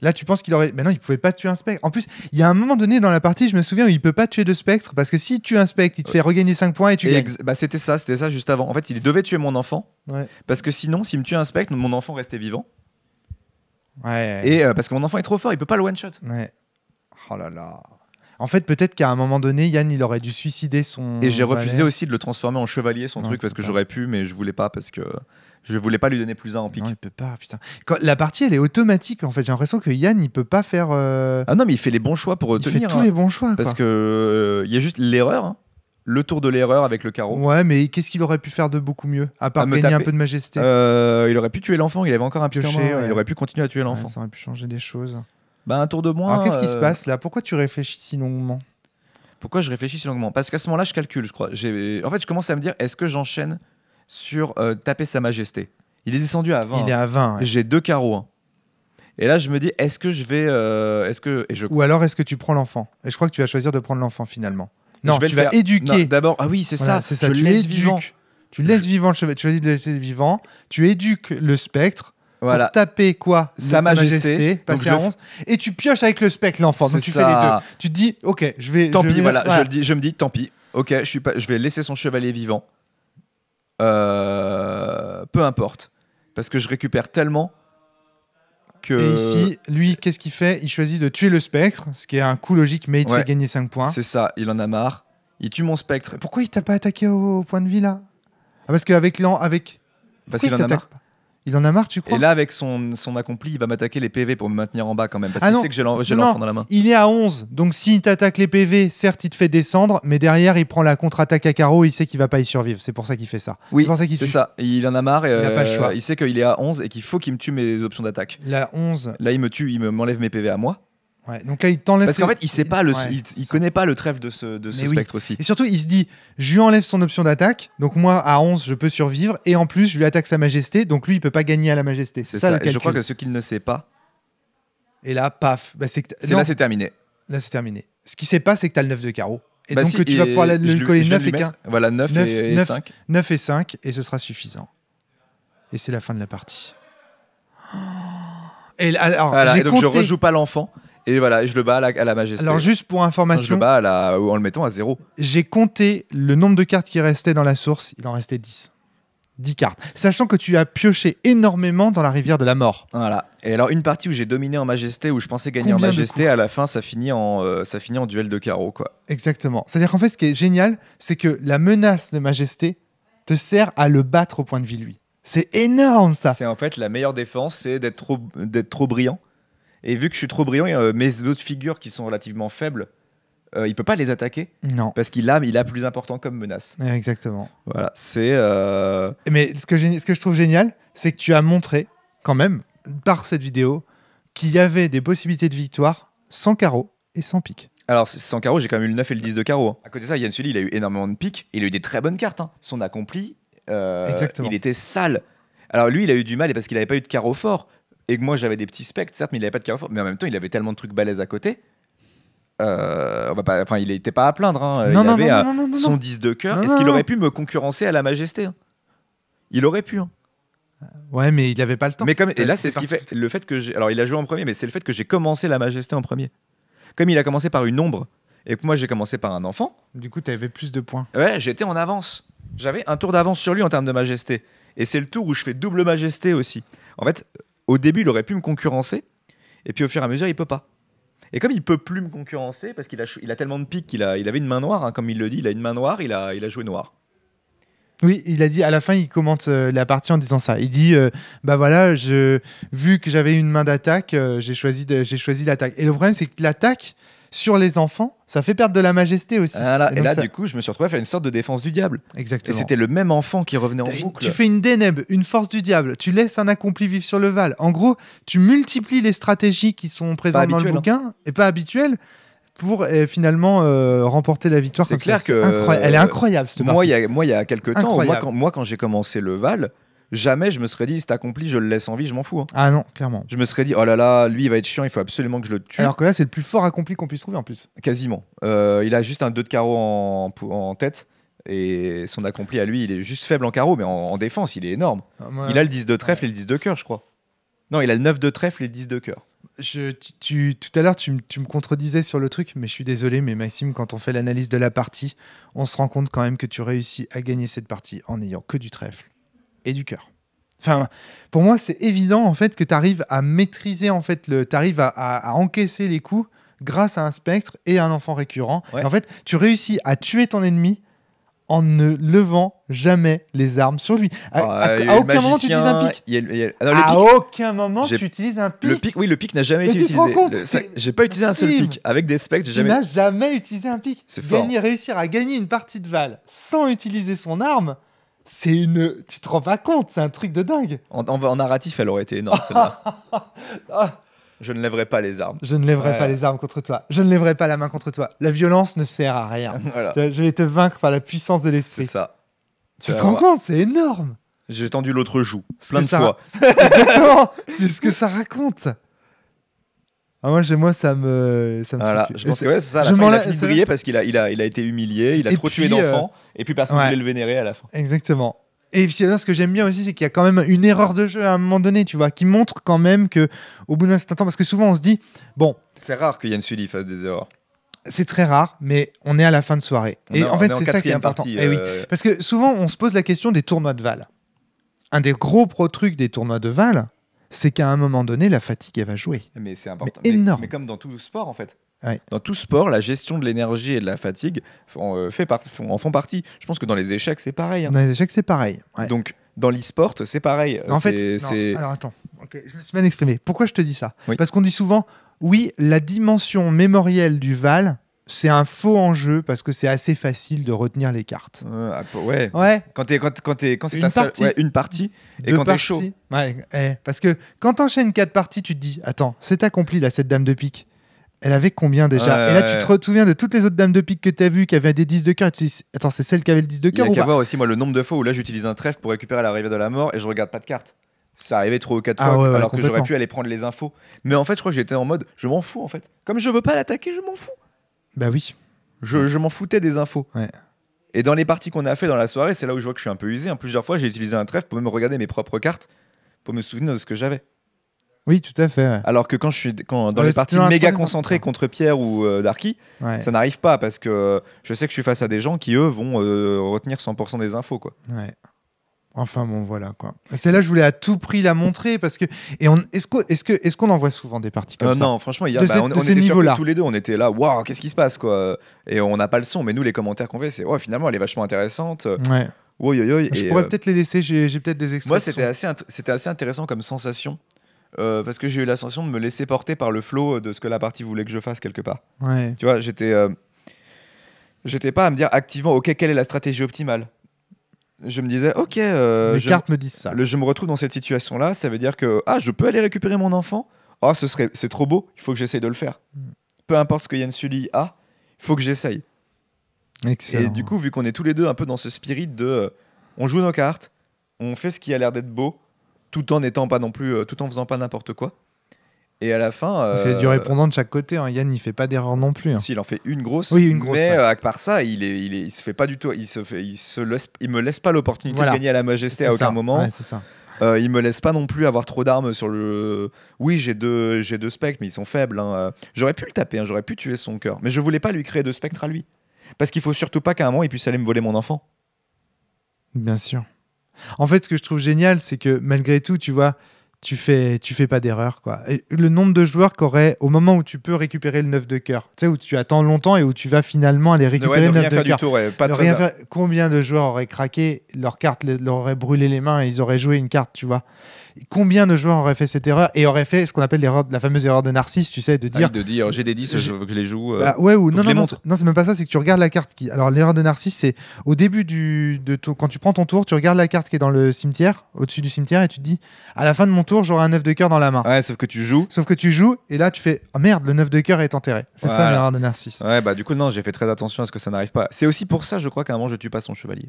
Là, tu penses qu'il aurait. Mais non, il pouvait pas tuer un spectre. En plus, il y a un moment donné dans la partie, je me souviens, où il peut pas tuer de spectre parce que si tu tues un spectre, il te fait regagner 5 points et tu gagnes. Bah, c'était ça juste avant. En fait, il devait tuer mon enfant. Ouais. Parce que sinon, s'il me tue un spectre, mon enfant restait vivant. Ouais. Et parce que mon enfant est trop fort, il peut pas le one-shot. Ouais. Oh là là. En fait, peut-être qu'à un moment donné, Yann, il aurait dû suicider son. Et j'ai refusé aussi de le transformer en chevalier, son truc, parce que j'aurais pu, mais je voulais pas parce que je voulais pas lui donner plus 1 en pique. Non, il peut pas, putain. La partie, elle est automatique, en fait. J'ai l'impression que Yann, il peut pas faire. Ah non, mais il fait les bons choix pour retenir. Il fait tous les bons choix, parce que il y a juste l'erreur, hein. Le tour de l'erreur avec le carreau. Ouais, mais qu'est-ce qu'il aurait pu faire de beaucoup mieux, à part gagner un peu de majesté? Il aurait pu tuer l'enfant, il avait encore un piocher, ouais. Il aurait pu continuer à tuer l'enfant. Ça aurait pu changer des choses. Bah, un tour de moins. Alors, qu'est-ce qui se passe là? Pourquoi tu réfléchis si longuement? Pourquoi je réfléchis si longuement? Parce qu'à ce moment-là, je calcule, je crois. En fait, je commence à me dire, est-ce que j'enchaîne sur taper sa majesté? Il est descendu à 20. Il est à 20. Ouais. J'ai 2 carreaux. Hein. Et là, je me dis, est-ce que je vais... Ou alors, est-ce que tu prends l'enfant? Et je crois que tu vas choisir de prendre l'enfant finalement. Non, tu vas éduquer. D'abord, ah oui, c'est voilà, ça. Je laisse vivant. Tu laisses vivant le chevalier. Tu choisis de laisser vivant. Tu éduques le spectre. Voilà. Pour taper quoi? Sa majesté. Passer à 11. Et tu pioches avec le spectre l'enfant. Donc tu fais les deux. Tu te dis, ok, je vais. Tant pis, voilà. Je me dis, tant pis. Ok, je vais laisser son chevalier vivant. Peu importe. Parce que je récupère tellement que. Et ici, lui, qu'est-ce qu'il fait? Il choisit de tuer le spectre, ce qui est un coup logique, mais il te fait gagner 5 points. C'est ça, il en a marre. Il tue mon spectre. Pourquoi il t'a pas attaqué au point de vie là? Parce qu'avec Parce qu'il en a marre. Il en a marre, tu crois? Et là, avec son accompli, il va m'attaquer les PV pour me maintenir en bas quand même. Parce qu'il sait que j'ai l'enfant dans la main. Il est à 11. Donc s'il t'attaque les PV, certes, il te fait descendre. Mais derrière, il prend la contre-attaque à carreau. Il sait qu'il va pas y survivre. C'est pour ça qu'il fait ça. Oui, c'est pour ça qu'il c'est ça. Il en a marre. Et, il n'a pas le choix. Il sait qu'il est à 11 et qu'il faut qu'il me tue mes options d'attaque. La 11. Là, il me tue, il m'enlève mes PV à moi. Ouais, donc là, il t'enlève. Parce qu'en fait, il sait pas il connaît pas le trèfle de ce spectre aussi. Et surtout, il se dit, je lui enlève son option d'attaque, donc moi à 11, je peux survivre, et en plus, je lui attaque sa majesté, donc lui, il peut pas gagner à la majesté. C'est ça. Et je crois que ce qu'il ne sait pas. Et là, paf, là, c'est terminé. Là, c'est terminé. Ce qu'il sait pas, c'est que tu as le 9 de carreau. Et donc, tu vas pouvoir le coller 9 et 15. Voilà, 9 et 5. 9 et 5, et ce sera suffisant. Et c'est la fin de la partie. Et alors, voilà, et donc je rejoue pas l'enfant. Et voilà, je le bats à la majesté. Alors juste pour information, je le bats en le mettant à 0. J'ai compté le nombre de cartes qui restaient dans la source. Il en restait 10. 10 cartes. Sachant que tu as pioché énormément dans la rivière de la mort. Voilà. Et alors une partie où j'ai dominé en majesté, où je pensais gagner en majesté, à la fin ça finit en duel de carreau, quoi. Exactement. C'est-à-dire qu'en fait, ce qui est génial, c'est que la menace de majesté te sert à le battre au point de vie, lui. C'est énorme, ça. C'est en fait la meilleure défense, c'est d'être trop brillant. Et vu que je suis trop brillant, mes autres figures qui sont relativement faibles, il peut pas les attaquer. Non. Parce qu'il a plus important comme menace. Exactement. Voilà, c'est... Mais ce que je trouve génial, c'est que tu as montré, quand même, par cette vidéo, qu'il y avait des possibilités de victoire sans carreau et sans pique. Alors, sans carreau, j'ai quand même eu le 9 et le 10 de carreau. Hein. À côté de ça, Yann Sully, il a eu énormément de piques. Il a eu des très bonnes cartes. Hein. Son accompli, il était sale. Alors lui, il a eu du mal parce qu'il n'avait pas eu de carreau fort. Et que moi, j'avais des petits spectres, certes, mais il n'avait pas de carreau fort. Mais en même temps, il avait tellement de trucs balèzes à côté. Il n'était pas à plaindre. Hein. Il avait son 10 de cœur. Est-ce qu'il aurait pu me concurrencer à la majesté, hein? Il aurait pu. Hein. Ouais, mais il n'avait pas le temps. Mais et là, c'est ce qui fait le fait que j'ai. Alors, il a joué en premier, mais c'est le fait que j'ai commencé la majesté en premier. Comme il a commencé par une ombre et que moi, j'ai commencé par un enfant. Du coup, tu avais plus de points. Ouais, j'étais en avance. J'avais un tour d'avance sur lui en termes de majesté. Et c'est le tour où je fais double majesté aussi. En fait, au début, il aurait pu me concurrencer. Et puis, au fur et à mesure, il peut pas. Et comme il peut plus me concurrencer, parce qu'il a tellement de piques qu'il avait une main noire, hein, comme il le dit, il a une main noire, il a joué noir. Oui, il a dit, à la fin, il commente la partie en disant ça. Il dit, bah voilà, vu que j'avais une main d'attaque, j'ai choisi l'attaque. Et le problème, c'est que l'attaque, sur les enfants, ça fait perdre de la majesté aussi. Voilà, et là, du coup, je me suis retrouvé à faire une sorte de défense du diable. Exactement. Et c'était le même enfant qui revenait en boucle. Tu fais une Deneb, une force du diable. Tu laisses un accompli vivre sur le Val. En gros, tu multiplies les stratégies qui sont présentes dans le bouquin, et pas habituelles, pour finalement remporter la victoire. C'est clair que... Elle est incroyable, cette partie. Moi, il y a quelques temps, moi, quand j'ai commencé le Val... Jamais je me serais dit, c'est accompli, je le laisse en vie, je m'en fous. Hein. Ah non, clairement. Je me serais dit, oh là là, lui il va être chiant, il faut absolument que je le tue. Alors que là, c'est le plus fort accompli qu'on puisse trouver en plus. Quasiment. Il a juste un 2 de carreau en tête. Et son accompli à lui, il est juste faible en carreau, mais en défense, il est énorme. Il a le 10 de trèfle et le 10 de cœur, je crois. Non, il a le 9 de trèfle et le 10 de cœur. Tout à l'heure, tu me contredisais sur le truc, mais je suis désolé, mais Maxime, quand on fait l'analyse de la partie, on se rend compte quand même que tu réussis à gagner cette partie en n'ayant que du trèfle et du cœur. Enfin, pour moi, c'est évident en fait que tu arrives à maîtriser tu arrives à encaisser les coups grâce à un spectre et un enfant récurrent. Ouais. Et en fait, tu réussis à tuer ton ennemi en ne levant jamais les armes sur lui. À aucun moment tu utilises un pic. À aucun moment tu utilises un pic. Le pic n'a jamais été utilisé. J'ai pas utilisé un seul pic. Avec des spectres, tu n'as jamais utilisé un pic. C'est fort. Réussir à gagner une partie de Val sans utiliser son arme. Tu te rends pas compte, c'est un truc de dingue. En narratif, elle aurait été énorme, celle-là. Je ne lèverai pas les armes. Je ne lèverai pas les armes contre toi. Je ne lèverai pas la main contre toi. La violence ne sert à rien. Voilà. Je vais te vaincre par la puissance de l'esprit. C'est ça. Tu te rends compte, c'est énorme. J'ai tendu l'autre joue, plein de fois. Exactement. C'est ce que ça raconte. Ah, moi, ça me voilà. Je pense que c'est ça. À la fin, il a fini de briller parce qu'il a été humilié, il a trop tué d'enfants, et puis personne ne voulait le vénérer à la fin. Exactement. Et ce que j'aime bien aussi, c'est qu'il y a quand même une erreur de jeu à un moment donné, tu vois, qui montre quand même que au bout d'un certain temps, parce que souvent on se dit, bon, c'est rare que Yann Sully fasse des erreurs. C'est très rare, mais on est à la fin de soirée. Et en fait, c'est ça qui est important. Oui. Parce que souvent, on se pose la question des tournois de Val. Un des gros trucs des tournois de Val, c'est qu'à un moment donné, la fatigue, elle va jouer. Mais c'est important. Énorme. Mais comme dans tout sport, en fait. Ouais. Dans tout sport, la gestion de l'énergie et de la fatigue en font partie. Je pense que dans les échecs, c'est pareil. Hein. Dans les échecs, c'est pareil. Ouais. Donc, dans l'e-sport, c'est pareil. En fait, alors attends, okay, je me suis mal exprimé. Pourquoi je te dis ça? Parce qu'on dit souvent, oui, la dimension mémorielle du Val, c'est un faux enjeu parce que c'est assez facile de retenir les cartes. Ouais. Quand c'est une partie et quand t'es chaud. Parce que quand t'enchaînes 4 parties, tu te dis, attends, c'est accompli là, cette dame de pique. Elle avait combien déjà? Et là, tu te souviens de toutes les autres dames de pique que tu as vues qui avaient des 10 de cœur. Et tu te dis, attends, c'est celle qui avait le 10 de cœur? Il y a qu'à voir aussi, moi, le nombre de fois où là, j'utilise un trèfle pour récupérer la rivière de la mort et je regarde pas de carte. Ça arrivait 3 ou 4 fois, alors que j'aurais pu aller prendre les infos. Mais en fait, je crois que j'étais en mode, je m'en fous en fait. Comme je veux pas l'attaquer, je m'en fous. Bah oui. Je m'en foutais des infos. Ouais. Et dans les parties qu'on a fait dans la soirée, c'est là où je vois que je suis un peu usé. Plusieurs fois, j'ai utilisé un trèfle pour même regarder mes propres cartes, pour me souvenir de ce que j'avais. Oui, tout à fait. Ouais. Alors que quand je suis dans les parties méga concentrées contre Pierre ou Darky, ça n'arrive pas parce que je sais que je suis face à des gens qui, eux, vont retenir 100% des infos. Quoi. Ouais. Enfin bon, voilà quoi. C'est là que je voulais à tout prix la montrer parce que est-ce qu'on en voit souvent des parties comme ça? Non, franchement, hier, on était surpris tous les deux, on était là, waouh, qu'est-ce qui se passe quoi. Et on n'a pas le son, mais nous les commentaires qu'on fait, c'est finalement elle est vachement intéressante. Ouais. Je pourrais peut-être les laisser, j'ai peut-être des extraits. Moi, c'était assez intéressant comme sensation. Parce que j'ai eu la sensation de me laisser porter par le flow de ce que la partie voulait que je fasse quelque part. Ouais. Tu vois, j'étais pas à me dire activement, ok, quelle est la stratégie optimale. Je me disais, ok, les cartes me disent ça. Je me retrouve dans cette situation-là, ça veut dire que je peux aller récupérer mon enfant. C'est trop beau, il faut que j'essaye de le faire. Peu importe ce que Yann Sully a, il faut que j'essaye. Excellent. Et du coup, vu qu'on est tous les deux un peu dans ce spirit de, on joue nos cartes, on fait ce qui a l'air d'être beau, tout en étant pas non plus, tout en faisant pas n'importe quoi. Et à la fin, c'est du répondant de chaque côté. Hein. Yann, il fait pas d'erreur non plus. Hein. Si, il en fait une grosse. Oui, une grosse. Mais à part ça, il se fait pas du tout. Il me laisse pas l'opportunité de gagner à la majesté à aucun moment. Ouais, c'est ça. Il me laisse pas non plus avoir trop d'armes sur le. Oui, j'ai deux spectres, mais ils sont faibles. Hein. J'aurais pu le taper, j'aurais pu tuer son cœur, mais je voulais pas lui créer de spectres à lui, parce qu'il faut surtout pas qu'à un moment il puisse aller me voler mon enfant. Bien sûr. En fait, ce que je trouve génial, c'est que malgré tout, tu vois, tu fais pas d'erreur, quoi. Et le nombre de joueurs qu'aurait, au moment où tu peux récupérer le 9 de cœur, tu sais, où tu attends longtemps et où tu vas finalement aller récupérer le 9 de cœur. Combien de joueurs auraient craqué, leur carte leur aurait brûlé les mains et ils auraient joué une carte, tu vois. Combien de joueurs auraient fait cette erreur et auraient fait ce qu'on appelle la fameuse erreur de Narcisse, tu sais, de dire j'ai des 10, je veux que je les joue. Non, c'est même pas ça, c'est que tu regardes la carte qui. Alors, l'erreur de Narcisse, c'est au début quand tu prends ton tour, tu regardes la carte qui est dans le cimetière, au-dessus du cimetière, et tu te dis à la fin de mon tour, j'aurai un 9 de cœur dans la main. Ouais, sauf que tu joues, et là, tu fais oh merde, le 9 de cœur est enterré. C'est ça l'erreur de Narcisse. Ouais, bah du coup, non, j'ai fait très attention à ce que ça n'arrive pas. C'est aussi pour ça, je crois, qu'à un moment, je tue pas son chevalier.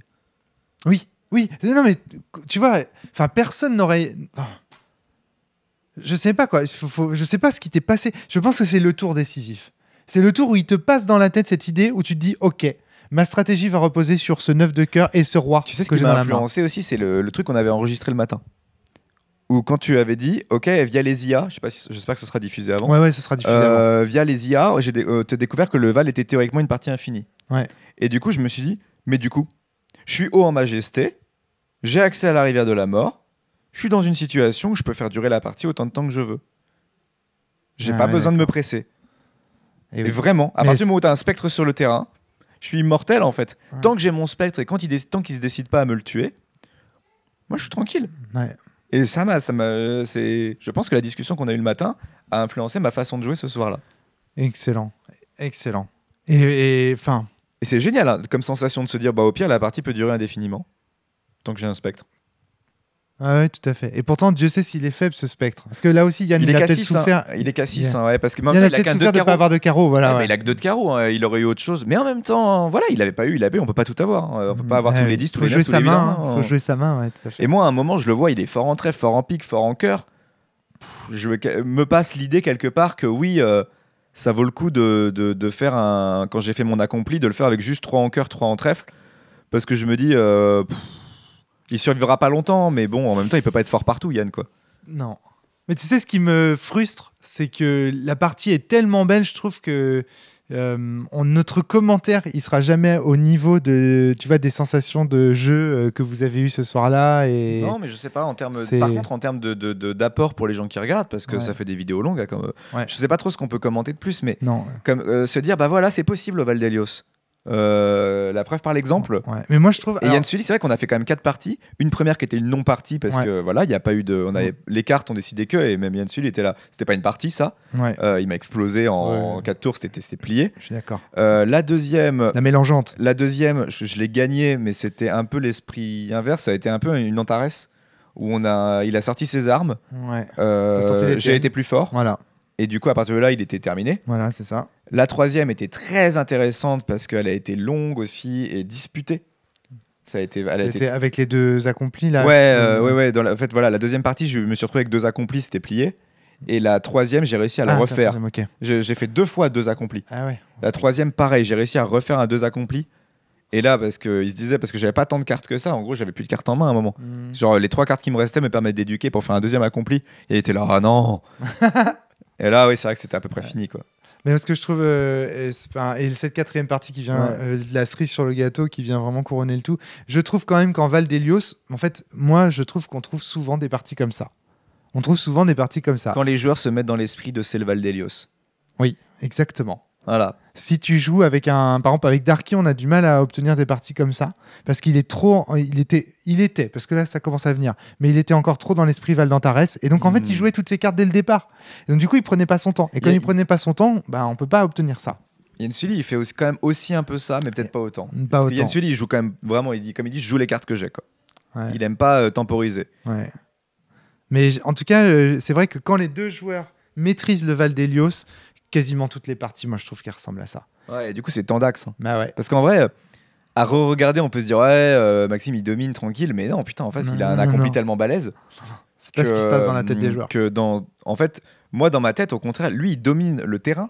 Oui, non, mais tu vois, personne n'aurait. Oh. Je sais pas quoi, je sais pas ce qui t'est passé. Je pense que c'est le tour décisif. C'est le tour où il te passe dans la tête cette idée où tu te dis ok, ma stratégie va reposer sur ce 9 de cœur et ce roi. Tu sais ce qui m'a influencé aussi, c'est le truc qu'on avait enregistré le matin. Où quand tu avais dit ok, via les IA, j'espère que ce sera diffusé avant. Ouais, ce sera diffusé avant. Via les IA, j'ai découvert que le Val était théoriquement une partie infinie. Ouais. Et du coup, je me suis dit, mais du coup, je suis haut en majesté, j'ai accès à la rivière de la mort. Je suis dans une situation où je peux faire durer la partie autant de temps que je veux. J'ai pas besoin de me presser. Et vraiment, à partir du moment où tu as un spectre sur le terrain, je suis immortel en fait. Ouais. Tant que j'ai mon spectre et tant qu'il se décide pas à me le tuer, moi je suis tranquille. Ouais. Et je pense que la discussion qu'on a eue le matin a influencé ma façon de jouer ce soir-là. Excellent. Et c'est génial hein, comme sensation de se dire au pire la partie peut durer indéfiniment tant que j'ai un spectre. Ah ouais, tout à fait. Et pourtant, Dieu sait s'il est faible ce spectre. Parce que là aussi, Yann, il a peut-être souffert. Il est K6, ouais, parce que même il a peut-être souffert de ne pas avoir de carreau. Voilà, mais il a que 2 de carreau. Hein, il aurait eu autre chose. Mais en même temps, voilà, il avait pas eu, il avait. On peut pas tout avoir. On peut pas avoir tous les 10, tous les 9, tous les 8. Faut jouer sa main, ouais, tout à fait. Et moi, à un moment, je le vois, il est fort en trèfle, fort en pique, fort en cœur. Je me passe l'idée quelque part que oui, ça vaut le coup de faire quand j'ai fait mon accompli, de le faire avec juste 3 en cœur, 3 en trèfle. Parce que je me dis. Il survivra pas longtemps, mais bon, en même temps, il peut pas être fort partout, Yann, quoi. Non. Mais tu sais, ce qui me frustre, c'est que la partie est tellement belle, je trouve que notre commentaire, il sera jamais au niveau des sensations de jeu que vous avez eues ce soir-là. Et non, mais je sais pas, par contre, en termes d'apport pour les gens qui regardent, parce que ça fait des vidéos longues, je sais pas trop ce qu'on peut commenter de plus, mais comme se dire, voilà, c'est possible au Val d'Hélios. La preuve par l'exemple. Ouais. Mais moi je trouve. Et Yann Sully, c'est vrai qu'on a fait quand même 4 parties. Une première qui était une non-partie parce que voilà, il y a pas eu de. Les cartes ont décidé que, et même Yann Sully était là. C'était pas une partie ça. Ouais. Il m'a explosé en 4 tours, c'était plié. Je suis d'accord. La deuxième. La mélangeante. La deuxième, je l'ai gagnée, mais c'était un peu l'esprit inverse. Ça a été un peu une Antares où il a sorti ses armes. Ouais. J'ai été plus fort. Voilà. Et du coup, à partir de là, il était terminé. Voilà, c'est ça. La troisième était très intéressante parce qu'elle a été longue aussi et disputée. C'était avec les 2 accomplis là. Ouais. En fait, voilà, la deuxième partie, je me suis retrouvé avec 2 accomplis, c'était plié. Et la troisième, j'ai réussi à la refaire. Okay. J'ai fait 2 fois 2 accomplis. Ah ouais. La troisième, pareil, j'ai réussi à refaire un 2 accomplis. Et là, parce qu'il se disait, parce que j'avais pas tant de cartes que ça, en gros, j'avais plus de cartes en main à un moment. Genre, les 3 cartes qui me restaient me permettent d'éduquer pour faire un deuxième accompli. Et il était là, ah non. Et là, oui, c'est vrai que c'était à peu près fini, quoi. Mais parce que je trouve et cette 4e partie qui vient de la cerise sur le gâteau qui vient vraiment couronner le tout, je trouve quand même qu'en Val d'Hélios, en fait, moi je trouve qu'on trouve souvent des parties comme ça. On trouve souvent des parties comme ça. Quand les joueurs se mettent dans l'esprit de c'est le Val d'Hélios. Oui, exactement. Voilà. Si tu joues avec par exemple avec Darky, on a du mal à obtenir des parties comme ça parce qu'il est trop, il était parce que là ça commence à venir, mais il était encore trop dans l'esprit Val d'Antares et donc en fait il jouait toutes ses cartes dès le départ. Et donc du coup il prenait pas son temps et quand il prenait pas son temps, on peut pas obtenir ça. Yann Sully il fait quand même aussi un peu ça, mais peut-être pas autant. Parce que Yann Sully il joue quand même vraiment, comme il dit, je joue les cartes que j'ai quoi. Ouais. Il aime pas temporiser. Ouais. Mais en tout cas c'est vrai que quand les 2 joueurs maîtrisent le Val d'Hélios, quasiment toutes les parties, moi je trouve qu'elles ressemblent à ça. Ouais, et du coup c'est Tandax. Bah ouais. Parce qu'en vrai, à re-regarder, on peut se dire Maxime il domine tranquille, mais non, putain, en face il a un accompli tellement balèze. C'est pas ce qui se passe dans la tête des joueurs. En fait, moi dans ma tête, au contraire, lui il domine le terrain,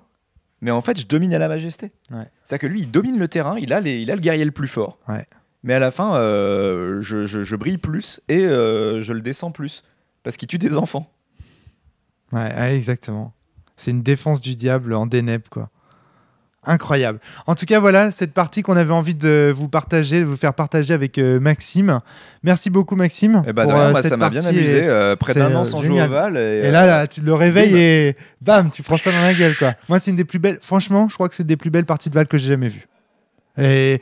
mais en fait je domine à la majesté. Ouais. C'est-à-dire que lui il domine le terrain, il a le guerrier le plus fort. Ouais. Mais à la fin, je brille plus et je le descends plus parce qu'il tue des enfants. Ouais, exactement. C'est une défense du diable en déneb, quoi. Incroyable. En tout cas, voilà cette partie qu'on avait envie de vous faire partager avec Maxime. Merci beaucoup, Maxime. Et moi, ça m'a bien amusé. Près d'1 an sans jouer au Val. Et là, tu le réveilles et bam, tu prends ça dans la gueule, quoi. Moi, c'est une des plus belles. Franchement, je crois que c'est des plus belles parties de Val que j'ai jamais vues. Et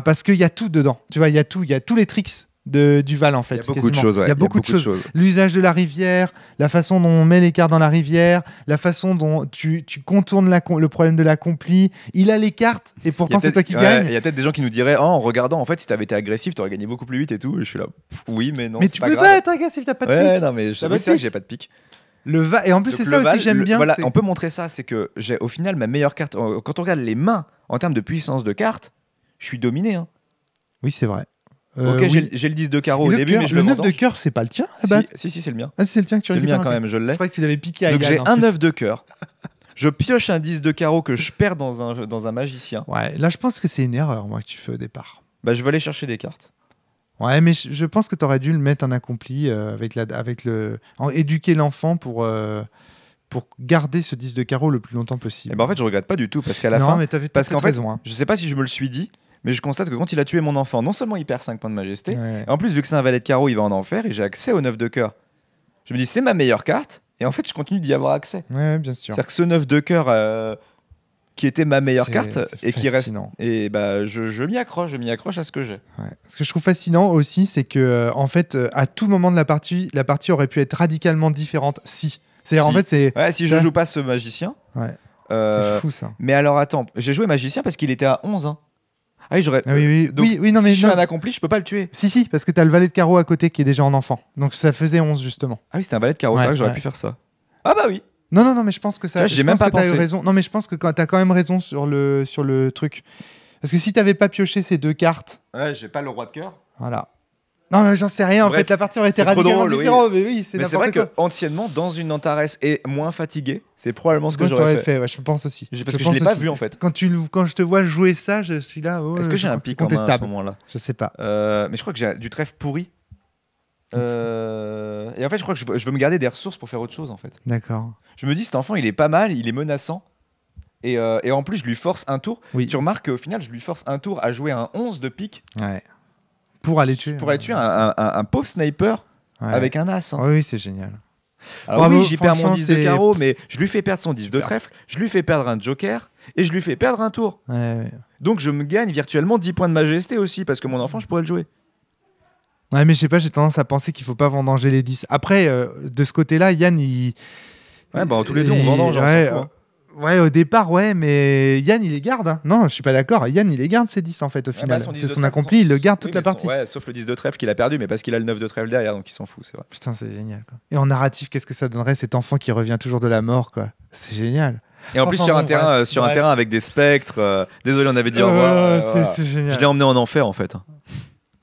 parce qu'il y a tout dedans. Tu vois, il y a tous les tricks du Val en fait. Il y a beaucoup de choses. Il y a beaucoup de choses. L'usage de la rivière, la façon dont on met les cartes dans la rivière, la façon dont tu contournes le problème de l'accompli. Il a les cartes et pourtant c'est toi qui gagne. Il y a peut-être des gens qui nous diraient en regardant, en fait, si t'avais été agressif, t'aurais gagné beaucoup plus vite et tout. Et je suis là, oui, mais non. Mais tu peux pas être agressif, t'as pas de pique. Ouais, non, mais c'est vrai que j'ai pas de pique. Et en plus, c'est ça aussi que j'aime bien. Voilà, on peut montrer ça, c'est que j'ai au final ma meilleure carte. Quand on regarde les mains en termes de puissance de carte, je suis dominé. Hein. Oui, c'est vrai. Ok, j'ai le 10 de carreau au début, mais je le 9 de cœur, c'est pas le tien à la base. Si, c'est le mien. Ah, c'est le tien que tu récupères. C'est le mien quand même, je l'ai. Je croyais que tu l'avais piqué à Donc Egan, j'ai un 9 de cœur. Je pioche un 10 de carreau que je perds dans un magicien. Ouais, là je pense que c'est une erreur moi que tu fais au départ. Bah je vais aller chercher des cartes. Ouais, mais je pense que tu aurais dû le mettre un accompli éduquer l'enfant pour garder ce 10 de carreau le plus longtemps possible. Et bah en fait, je regrette pas du tout parce qu'à la fin, non, mais parce qu'en fait, raison, hein. Je sais pas si je me le suis dit, mais je constate que quand il a tué mon enfant, non seulement il perd 5 points de majesté, et en plus vu que c'est un valet de carreau, il va en enfer et j'ai accès au 9 de cœur. Je me dis c'est ma meilleure carte et en fait, je continue d'y avoir accès. Ouais, bien sûr. C'est-à-dire que ce 9 de cœur qui était ma meilleure carte et qui reste et bah je m'y accroche à ce que j'ai. Ouais. Ce que je trouve fascinant aussi, c'est que en fait à tout moment de la partie aurait pu être radicalement différente en fait si je joue pas ce magicien. Ouais. C'est fou ça. Mais alors attends, j'ai joué magicien parce qu'il était à 11 hein. Ah oui, j'aurais oui, non, si mais je fais un accompli, je peux pas le tuer. Si parce que t'as le valet de carreau à côté qui est déjà en enfant. Donc ça faisait 11 justement. Ah oui, c'était un valet de carreau, c'est vrai que j'aurais pu faire ça. Ah bah oui. Non, mais je pense que ça. J'ai même pas pensé. Raison. Non, mais je pense que t'as quand même raison sur le truc. Parce que si t'avais pas pioché ces 2 cartes. Ouais, j'ai pas le roi de cœur. Voilà. Non, mais j'en sais rien. Bref, en fait, la partie aurait été radicalement différente. Oui. Mais oui, c'est n'importe quoi. Mais c'est vrai qu'anciennement, dans une Antares et moins fatigué, c'est probablement ce que j'aurais fait. Ouais, je pense aussi. Parce que je l'ai pas vu en fait. Quand je te vois jouer ça, je suis là. Est-ce que j'ai un pic en main à ce moment-là? Je sais pas. Mais je crois que j'ai du trèfle pourri. Et en fait, je crois que je veux me garder des ressources pour faire autre chose en fait. D'accord. Je me dis, cet enfant, il est pas mal, il est menaçant. Et en plus, je lui force un tour. Oui. Tu remarques qu'au final, je lui force un tour à jouer un 11 de pique. Ouais. Pour aller tuer un pauvre sniper avec un as. Hein. Oui, c'est génial. Alors bravo, oui, j'y perds mon 10 de carreau, mais je lui fais perdre son 10 de trèfle, je lui fais perdre un joker et je lui fais perdre un tour. Ouais. Donc je me gagne virtuellement 10 points de majesté aussi, parce que mon enfant, je pourrais le jouer. Ouais, mais je sais pas, j'ai tendance à penser qu'il faut pas vendanger les 10. Après, de ce côté-là, Yann, il... Ouais, bah tous les deux, on vendange. Ouais, au départ, ouais, mais Yann, il les garde. Hein. Non, je suis pas d'accord. Yann, il les garde, ses 10, en fait, au final. Bah, c'est son accompli, il le garde toute la partie. Ouais, sauf le 10 de trèfle qu'il a perdu, mais parce qu'il a le 9 de trèfle derrière, donc il s'en fout, c'est vrai. Putain, c'est génial, quoi. Et en narratif, qu'est-ce que ça donnerait, cet enfant qui revient toujours de la mort, quoi. C'est génial. Et en plus, sur un terrain avec des spectres. Désolé, on avait dit au revoir. C'est génial. Je l'ai emmené en enfer, en fait.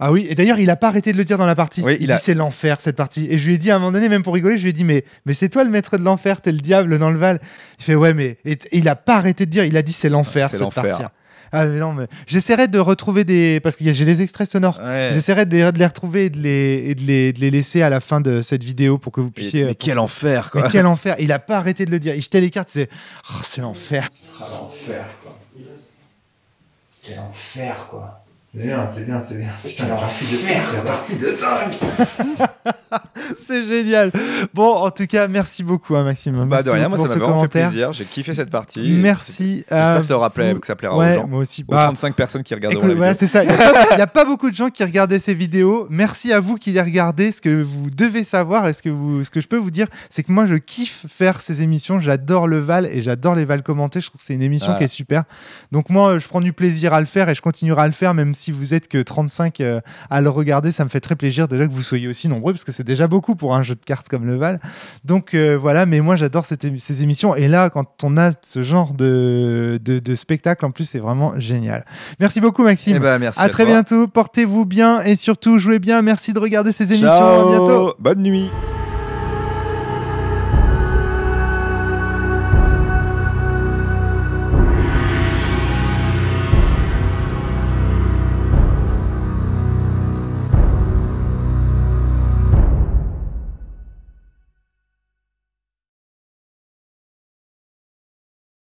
Ah oui, et d'ailleurs, il a pas arrêté de le dire dans la partie. Oui, il dit c'est l'enfer cette partie. Et je lui ai dit à un moment donné, même pour rigoler, je lui ai dit mais c'est toi le maître de l'enfer, t'es le diable dans le Val. Il fait ouais, mais et il a pas arrêté de dire, il a dit c'est l'enfer cette partie. Ah mais non, mais j'essaierai de retrouver des parce que j'ai les extraits sonores. Ouais. J'essaierai de les retrouver et de les laisser à la fin de cette vidéo pour que vous puissiez. Mais quel enfer quoi. Mais quel enfer. Il a pas arrêté de le dire. Il jetait les cartes, c'est l'enfer. Ah l'enfer quoi. Quel enfer quoi. C'est bien. Putain, la partie de dingue. C'est génial. Bon, en tout cas, merci beaucoup, hein, Maxime. Bah de rien, moi ça m'a vraiment fait plaisir. J'ai kiffé cette partie. Merci. J'espère que ça aura plu, que ça plaira aux gens. Moi aussi. Aux 35 personnes qui regardent. Voilà, c'est ça. Il n'y a pas beaucoup de gens qui regardaient ces vidéos. Merci à vous qui les regardez. Ce que vous devez savoir et ce que je peux vous dire, c'est que moi, je kiffe faire ces émissions. J'adore le Val et j'adore les Val commentés. Je trouve que c'est une émission qui est super. Donc moi, je prends du plaisir à le faire et je continuerai à le faire, même si vous êtes que 35 à le regarder. Ça me fait très plaisir déjà que vous soyez aussi nombreux parce que c'est déjà beaucoup pour un jeu de cartes comme le Val. Donc voilà, mais moi j'adore ces émissions et là quand on a ce genre de spectacle en plus c'est vraiment génial. Merci beaucoup Maxime. Merci à très bientôt, portez-vous bien et surtout jouez bien. Merci de regarder ces émissions. Ciao. À bientôt. Bonne nuit.